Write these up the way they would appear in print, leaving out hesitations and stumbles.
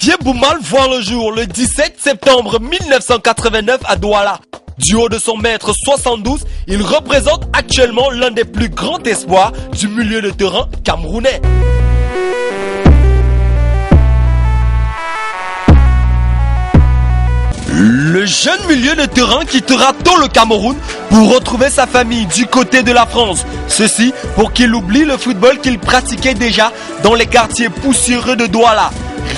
Olivier Boumal voit le jour le 17 septembre 1989 à Douala. Du haut de son mètre 72, il représente actuellement l'un des plus grands espoirs du milieu de terrain camerounais. Le jeune milieu de terrain quittera tôt le Cameroun pour retrouver sa famille du côté de la France. Ceci pour qu'il oublie le football qu'il pratiquait déjà dans les quartiers poussiéreux de Douala.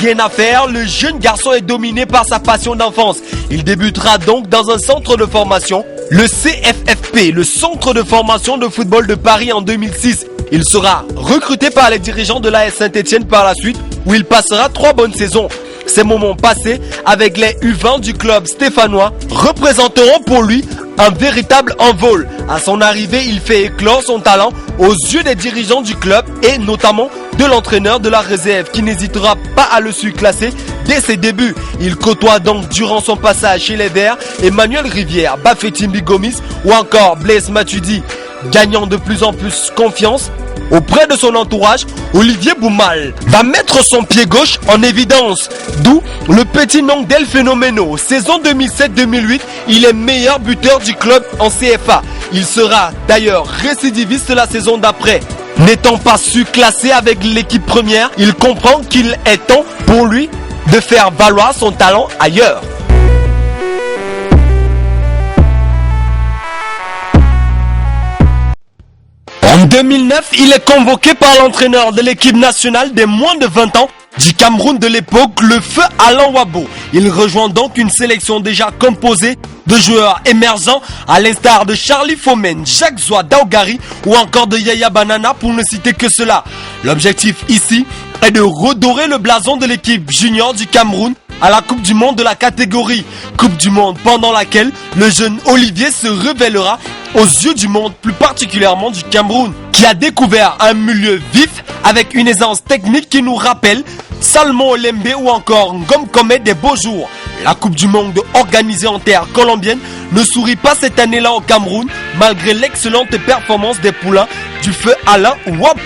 Rien à faire, le jeune garçon est dominé par sa passion d'enfance. Il débutera donc dans un centre de formation, le CFFP, le centre de formation de football de Paris en 2006. Il sera recruté par les dirigeants de l'AS Saint-Etienne par la suite, où il passera 3 bonnes saisons. Ces moments passés avec les U20 du club stéphanois représenteront pour lui un véritable envol. À son arrivée, il fait éclore son talent aux yeux des dirigeants du club et notamment de l'entraîneur de la réserve qui n'hésitera pas à le surclasser dès ses débuts. Il côtoie donc durant son passage chez les Verts Emmanuel Rivière, Bafétimbi Gomis ou encore Blaise Matuidi. Gagnant de plus en plus confiance auprès de son entourage, Olivier Boumal va mettre son pied gauche en évidence, d'où le petit nom d'El Phénoméno. Saison 2007-2008, il est meilleur buteur du club en CFA. Il sera d'ailleurs récidiviste la saison d'après. N'étant pas surclassé avec l'équipe première, il comprend qu'il est temps pour lui de faire valoir son talent ailleurs. En 2009, il est convoqué par l'entraîneur de l'équipe nationale des moins de 20 ans du Cameroun de l'époque, le feu Alain Wabo. Il rejoint donc une sélection déjà composée de joueurs émergents à l'instar de Charlie Fomen, Jacques Zoua Daougari ou encore de Yaya Banana pour ne citer que cela. L'objectif ici est de redorer le blason de l'équipe junior du Cameroun à la Coupe du Monde de la catégorie Coupe du Monde pendant laquelle le jeune Olivier se révélera aux yeux du monde, plus particulièrement du Cameroun, qui a découvert un milieu vif avec une aisance technique qui nous rappelle Salmon Olembe ou encore Ngom Kome des beaux jours. La Coupe du Monde organisée en terre colombienne ne sourit pas cette année-là au Cameroun malgré l'excellente performance des poulains du feu Alain Wabo.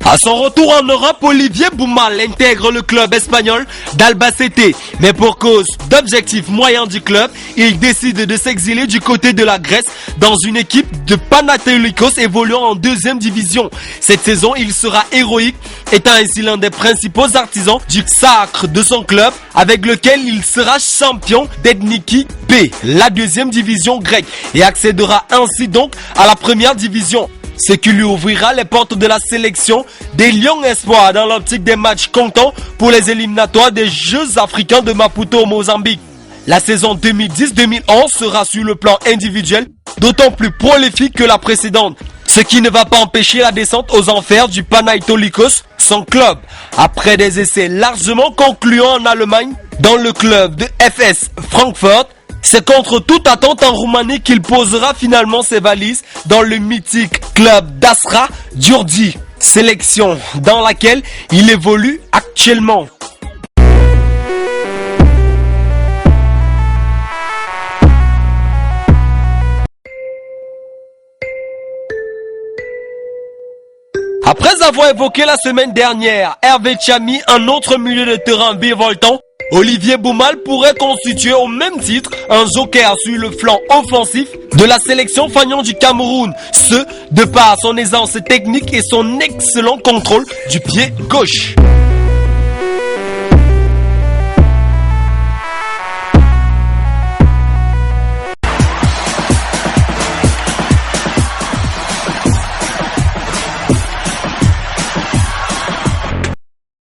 À son retour en Europe, Olivier Boumal intègre le club espagnol d'Albacete. Mais pour cause d'objectifs moyens du club, il décide de s'exiler du côté de la Grèce dans une équipe de Panathinaikos évoluant en 2e division. Cette saison, il sera héroïque, étant ainsi l'un des principaux artisans du sacre de son club, avec lequel il sera champion d'Ethniki P, la 2e division grecque, et accédera ainsi donc à la 1re division. Ce qui lui ouvrira les portes de la sélection des Lions Espoirs dans l'optique des matchs comptants pour les éliminatoires des Jeux africains de Maputo au Mozambique. La saison 2010-2011 sera sur le plan individuel d'autant plus prolifique que la précédente, ce qui ne va pas empêcher la descente aux enfers du Panathinaikos, son club. Après des essais largement concluants en Allemagne, dans le club de FS Frankfurt, c'est contre toute attente en Roumanie qu'il posera finalement ses valises dans le mythique club d'Asra Djurdji, sélection dans laquelle il évolue actuellement. Après avoir évoqué la semaine dernière Hervé Tchami, un autre milieu de terrain virevoltant, Olivier Boumal pourrait constituer au même titre un joker sur le flanc offensif de la sélection fanion du Cameroun, ce de par son aisance technique et son excellent contrôle du pied gauche.